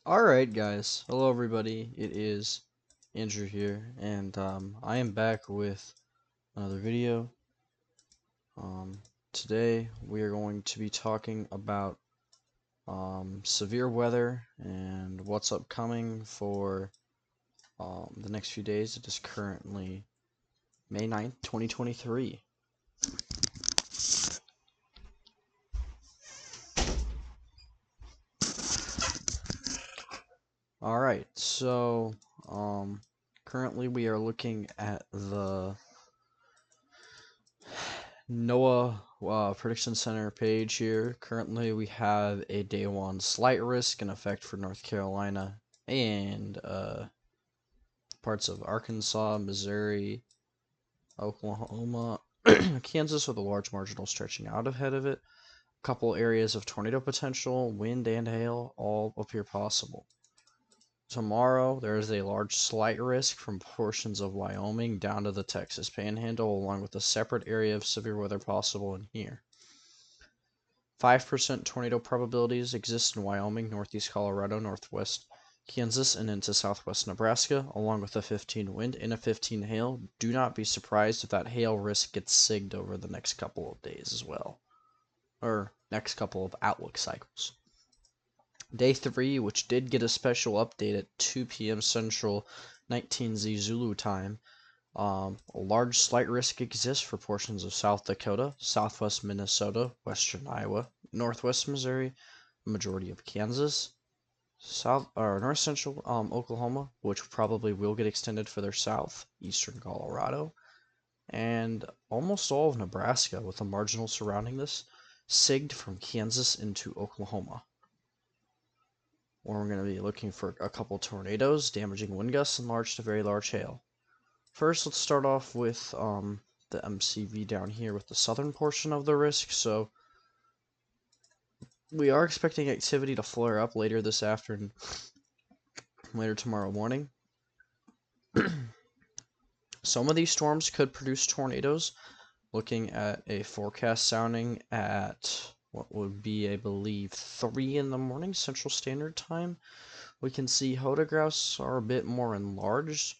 Alright guys, hello everybody, it is Andrew here, and I am back with another video. Today we are going to be talking about severe weather and what's upcoming for the next few days. It is currently May 9th, 2023. Alright, so currently we are looking at the NOAA Prediction Center page here. Currently, we have a day 1 slight risk in effect for North Carolina and parts of Arkansas, Missouri, Oklahoma, Kansas with a large marginal stretching out ahead of it. A couple areas of tornado potential, wind and hail all appear possible. Tomorrow, there is a large slight risk from portions of Wyoming down to the Texas Panhandle, along with a separate area of severe weather possible in here. 5% tornado probabilities exist in Wyoming, northeast Colorado, northwest Kansas, and into southwest Nebraska, along with a 15 wind and a 15 hail. Do not be surprised if that hail risk gets sigged over the next couple of days as well, or next couple of outlook cycles. Day 3, which did get a special update at 2 p.m. Central 19Z Zulu time, a large slight risk exists for portions of South Dakota, southwest Minnesota, western Iowa, northwest Missouri, majority of Kansas, north central Oklahoma, which probably will get extended further south, eastern Colorado, and almost all of Nebraska, with a marginal surrounding this, sigged from Kansas into Oklahoma, where we're going to be looking for a couple tornadoes, damaging wind gusts, and large to very large hail. First, let's start off with the MCV down here with the southern portion of the risk. So we are expecting activity to flare up later this afternoon, later tomorrow morning. Some of these storms could produce tornadoes. Looking at a forecast sounding at what would be, I believe, 3 in the morning Central Standard Time, we can see photographs are a bit more enlarged,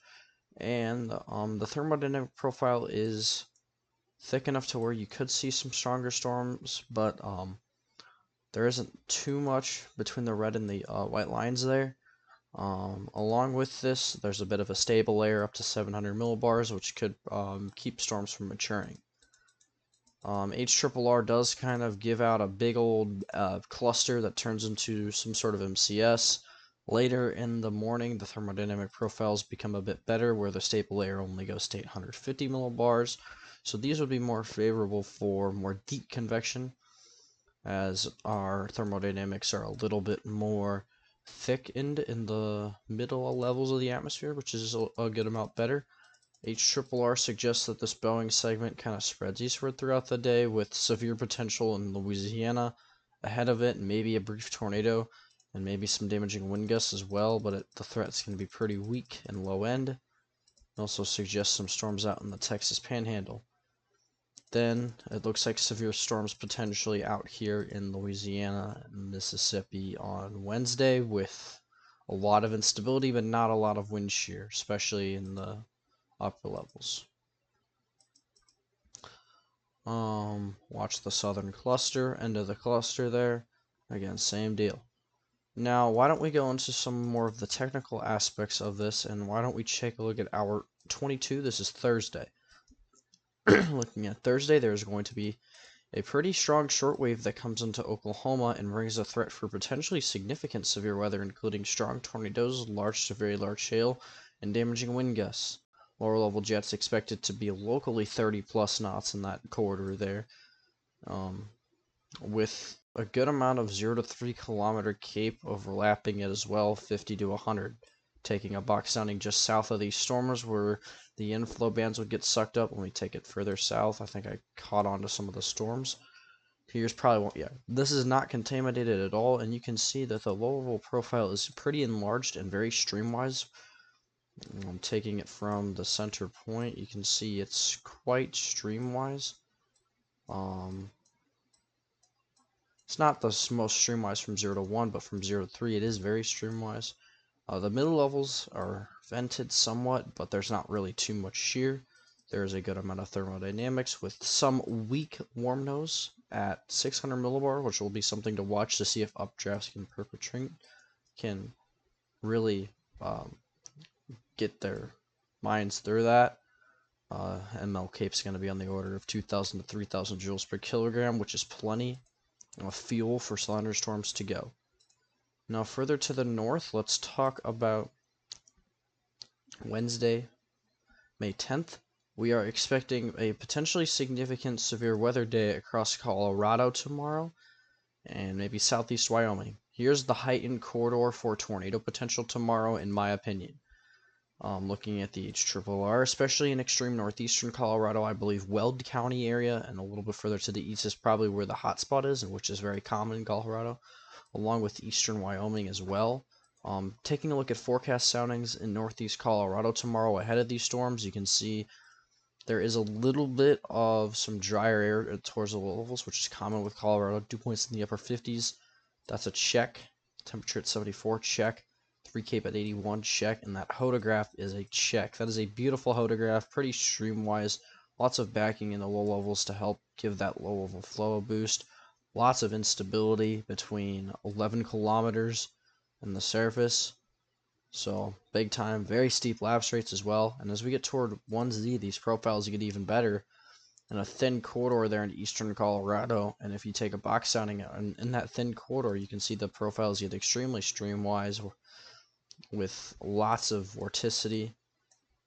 and the thermodynamic profile is thick enough to where you could see some stronger storms, but there isn't too much between the red and the white lines there. Along with this, there's a bit of a stable layer up to 700 millibars, which could keep storms from maturing. HRRR does kind of give out a big old cluster that turns into some sort of MCS. Later in the morning, the thermodynamic profiles become a bit better, where the stable layer only goes to 850 millibars. So these would be more favorable for more deep convection, as our thermodynamics are a little bit more thickened in the middle levels of the atmosphere, which is a good amount better. HRRR suggests that this Boeing segment kind of spreads eastward throughout the day, with severe potential in Louisiana ahead of it, and maybe a brief tornado, and maybe some damaging wind gusts as well, but the threat's going to be pretty weak and low end. It also suggests some storms out in the Texas Panhandle. Then it looks like severe storms potentially out here in Louisiana and Mississippi on Wednesday, with a lot of instability but not a lot of wind shear, especially in the upper levels. Watch the southern cluster, end of the cluster there. Again, same deal. Now, why don't we go into some more of the technical aspects of this, and why don't we take a look at hour 22. This is Thursday. Looking at Thursday, there's going to be a pretty strong shortwave that comes into Oklahoma and brings a threat for potentially significant severe weather, including strong tornadoes, large to very large hail, and damaging wind gusts. Lower level jets expected to be locally 30 plus knots in that corridor there, with a good amount of 0 to 3 kilometer cape overlapping it as well, 50 to 100. Taking a box sounding just south of these stormers where the inflow bands would get sucked up. When we take it further south, I think I caught on to some of the storms. Here's probably one, yeah. This is not contaminated at all, and you can see that the low level profile is pretty enlarged and very streamwise. I'm taking it from the center point. You can see it's quite streamwise. It's not the most streamwise from 0 to 1, but from 0 to 3 it is very streamwise. The middle levels are vented somewhat, but there's not really too much shear. There's a good amount of thermodynamics with some weak warm nose at 600 millibar, which will be something to watch to see if updrafts can really get their minds through that. ML Cape's going to be on the order of 2,000 to 3,000 joules per kilogram, which is plenty of fuel for thunderstorms to go. Now further to the north, let's talk about Wednesday, May 10th. We are expecting a potentially significant severe weather day across Colorado tomorrow and maybe southeast Wyoming. Here's the heightened corridor for tornado potential tomorrow, in my opinion. Looking at the HRRR, especially in extreme northeastern Colorado, I believe Weld County area and a little bit further to the east is probably where the hotspot is, and which is very common in Colorado, along with eastern Wyoming as well. Taking a look at forecast soundings in northeast Colorado tomorrow ahead of these storms, you can see there is a little bit of some drier air towards the low levels, which is common with Colorado. Dew points in the upper 50s. That's a check. Temperature at 74, check. 3 Cape at 81, check. And that hodograph is a check. That is a beautiful hodograph, pretty streamwise. Lots of backing in the low levels to help give that low level flow a boost. Lots of instability between 11 kilometers and the surface. So big time, very steep lapse rates as well. And as we get toward 1Z, these profiles get even better. And a thin corridor there in eastern Colorado. And if you take a box sounding in that thin corridor, you can see the profiles get extremely streamwise with lots of vorticity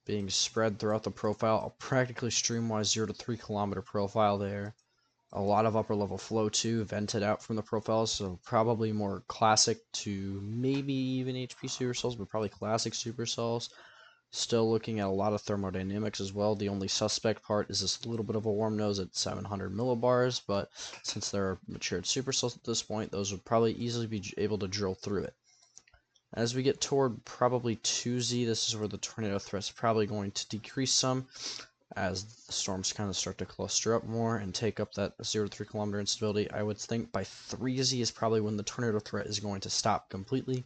being spread throughout the profile. A practically streamwise 0 to 3 kilometer profile there. A lot of upper level flow too, vented out from the profiles, so probably more classic to maybe even HP supercells, but probably classic supercells. Still looking at a lot of thermodynamics as well. The only suspect part is this little bit of a warm nose at 700 millibars, but since they're matured supercells at this point, those would probably easily be able to drill through it. As we get toward probably 2Z, this is where the tornado threat's probably going to decrease some, as the storms kind of start to cluster up more and take up that 0 to 3 kilometer instability. I would think by 3Z is probably when the tornado threat is going to stop completely,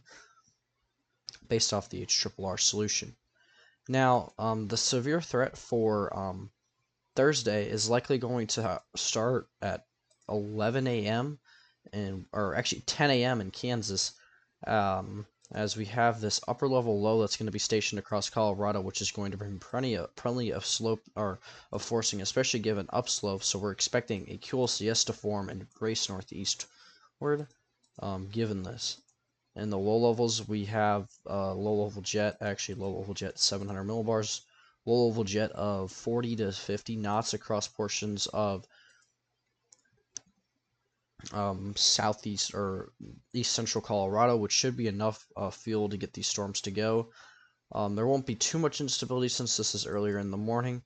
based off the HRRR solution. Now, the severe threat for Thursday is likely going to start at 11 a.m. or actually 10 a.m. in Kansas. As we have this upper level low that's going to be stationed across Colorado, which is going to bring plenty of slope or of forcing, especially given upslope. So we're expecting a QLCS to form and race northeastward, given this. In the low levels, we have low level jet 700 millibars, low level jet of 40 to 50 knots across portions of southeast or east central Colorado, which should be enough fuel to get these storms to go. There won't be too much instability since this is earlier in the morning,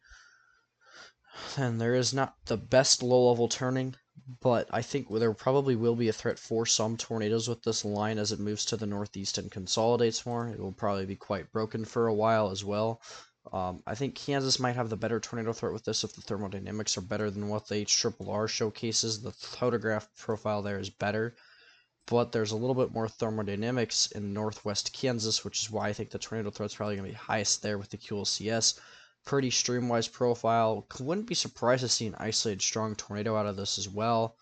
and there is not the best low-level turning, but I think there probably will be a threat for some tornadoes with this line as it moves to the northeast and consolidates more. It will probably be quite broken for a while as well. I think Kansas might have the better tornado threat with this if the thermodynamics are better than what the HRRR showcases. The photograph profile there is better, but there's a little bit more thermodynamics in northwest Kansas, which is why I think the tornado threat's probably going to be highest there with the QLCS. Pretty streamwise profile. Wouldn't be surprised to see an isolated strong tornado out of this as well.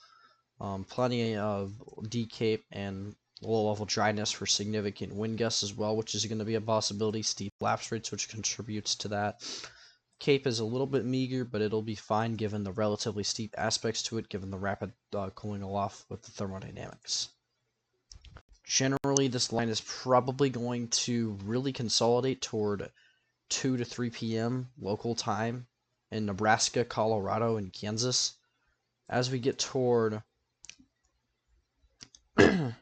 Plenty of D-Cape and low-level dryness for significant wind gusts as well, which is going to be a possibility. Steep lapse rates, which contributes to that. Cape is a little bit meager, but it'll be fine given the relatively steep aspects to it, given the rapid cooling off with the thermodynamics. Generally, this line is probably going to really consolidate toward 2 to 3 p.m. local time in Nebraska, Colorado, and Kansas. As we get toward 5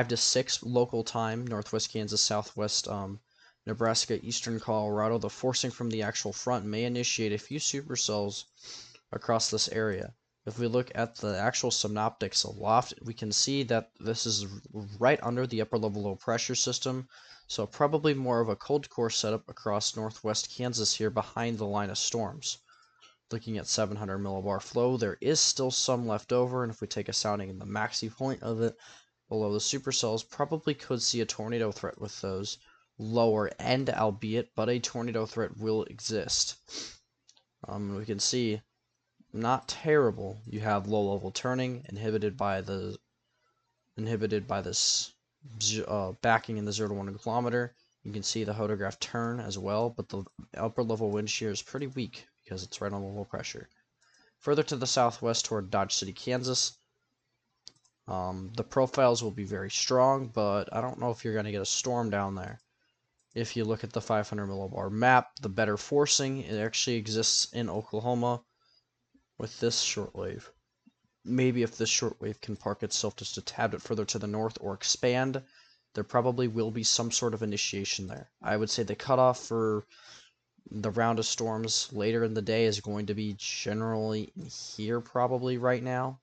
to 6 local time, northwest Kansas, southwest Nebraska, eastern Colorado, the forcing from the actual front may initiate a few supercells across this area. If we look at the actual synoptics aloft, we can see that this is right under the upper level low pressure system, so probably more of a cold core setup across northwest Kansas here behind the line of storms. looking at 700 millibar flow. There is still some left over, and if we take a sounding in the maxi point of it below the supercells, probably could see a tornado threat with those lower end, albeit, but a tornado threat will exist. We can see not terrible. You have low level turning inhibited by this backing in the 0 to 1 kilometer. You can see the hodograph turn as well, but the upper level wind shear is pretty weak because it's right on the low pressure. Further to the southwest toward Dodge City, Kansas, the profiles will be very strong, but I don't know if you're going to get a storm down there. If you look at the 500 millibar map, the better forcing, it actually exists in Oklahoma with this shortwave. Maybe if this shortwave can park itself just a tad bit further to the north or expand, there probably will be some sort of initiation there. I would say the cutoff for the round of storms later in the day is going to be generally here probably right now.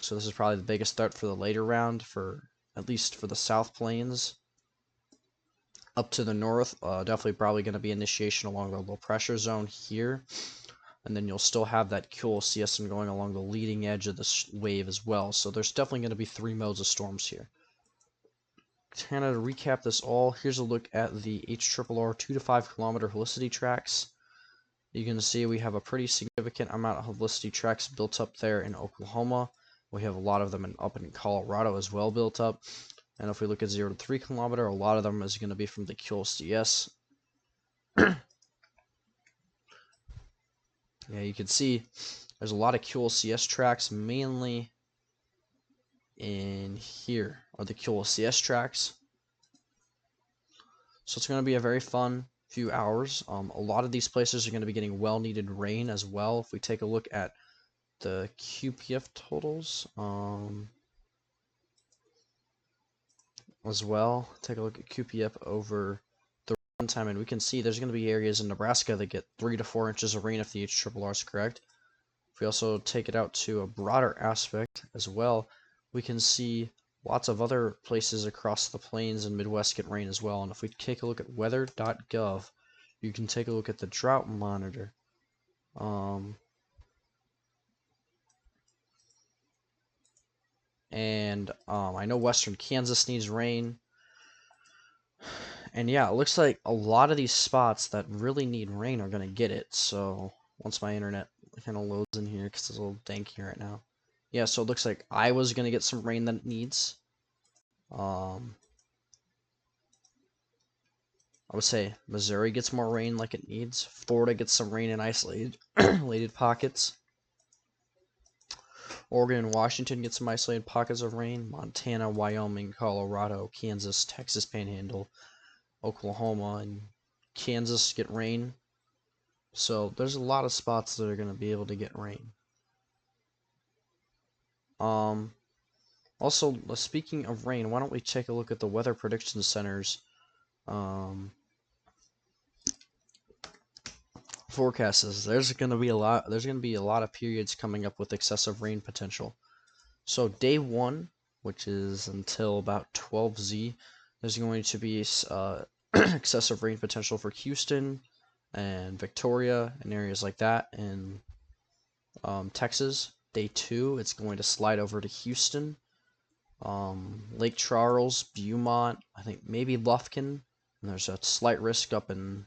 So this is probably the biggest threat for the later round, for at least for the South Plains. Up to the north, definitely probably going to be initiation along the low pressure zone here. And then you'll still have that QLCSN going along the leading edge of this wave as well. So there's definitely going to be 3 modes of storms here. Kind of to recap this all, here's a look at the HRRR 2 to 5 kilometer helicity tracks. You can see we have a pretty significant amount of helicity tracks built up there in Oklahoma. We have a lot of them up in Colorado as well built up. And if we look at 0 to 3 kilometer, a lot of them is going to be from the QLCS. Yeah, you can see there's a lot of QLCS tracks, mainly in here are the QLCS tracks. So it's going to be a very fun few hours. A lot of these places are going to be getting well-needed rain as well. If we take a look at the QPF totals as well, take a look at QPF over the runtime, and we can see there's going to be areas in Nebraska that get 3 to 4 inches of rain if the HRRR is correct. If we also take it out to a broader aspect as well, we can see lots of other places across the plains and Midwest get rain as well. And if we take a look at weather.gov, you can take a look at the drought monitor. I know western Kansas needs rain. And yeah, it looks like a lot of these spots that really need rain are going to get it. So once my internet kind of loads in here, because it's a little danky right now. Yeah, so it looks like Iowa's going to get some rain that it needs. I would say Missouri gets more rain like it needs. Florida gets some rain in isolated pockets. Oregon and Washington get some isolated pockets of rain. Montana, Wyoming, Colorado, Kansas, Texas Panhandle, Oklahoma, and Kansas get rain. So there's a lot of spots that are going to be able to get rain. Also, speaking of rain, why don't we take a look at the Weather Prediction Center's forecasts. There's going to be a lot of periods coming up with excessive rain potential. So day 1, which is until about 12Z, there's going to be excessive rain potential for Houston and Victoria and areas like that in Texas. Day 2, it's going to slide over to Houston, Lake Charles, Beaumont, I think maybe Lufkin, and there's a slight risk up in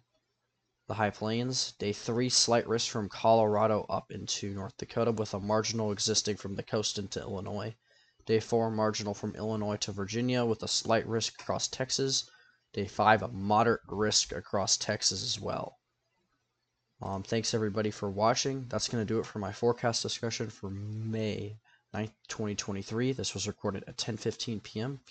the high plains. Day 3, slight risk from Colorado up into North Dakota, with a marginal existing from the coast into Illinois. Day 4, marginal from Illinois to Virginia, with a slight risk across Texas. Day 5, a moderate risk across Texas as well. Thanks everybody for watching. That's going to do it for my forecast discussion for May 9th, 2023. This was recorded at 10:15 p.m.